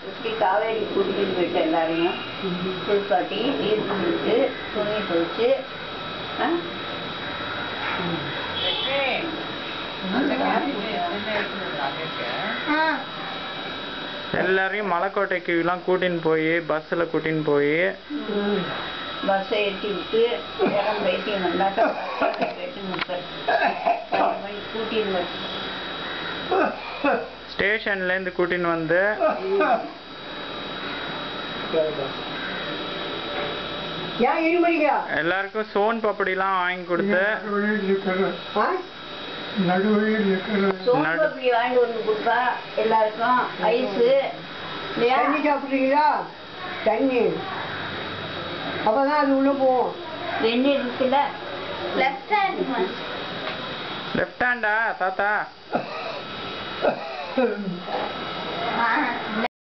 இப்படி காவேரி கூட்டிகிட்டு போயிட்டு எல்லாரையும் குளிப்பாட்டி நீர் குளிச்சு துணி துவைச்சு எல்லாரையும் மலைக்கோட்டைக்கு எல்லாம் கூட்டின்னு போய் பஸ்ல கூட்டின்னு போய் பஸ்ஸை ஏற்றி விட்டு இடம் பைத்தியம் வந்தாக்கா கூட்டின்னு ஸ்டேஷன்ல இருந்து கூட்டின்னு வந்து எல்லாருக்கும் சோன் பப்படி எல்லாம் வாங்கி கொடுத்து சோன் பப்படி வாங்கி வந்து கொடுத்தா எல்லாருக்கும் ஐஸ் தண்ணி சாப்பிட்றீங்களா? தண்ணி அப்பதான் அது உள்ள போவோம். வெந்நீர் இருக்குல்ல லெஃப்ட் லெஃப்ட் ஹேண்டா தாத்தா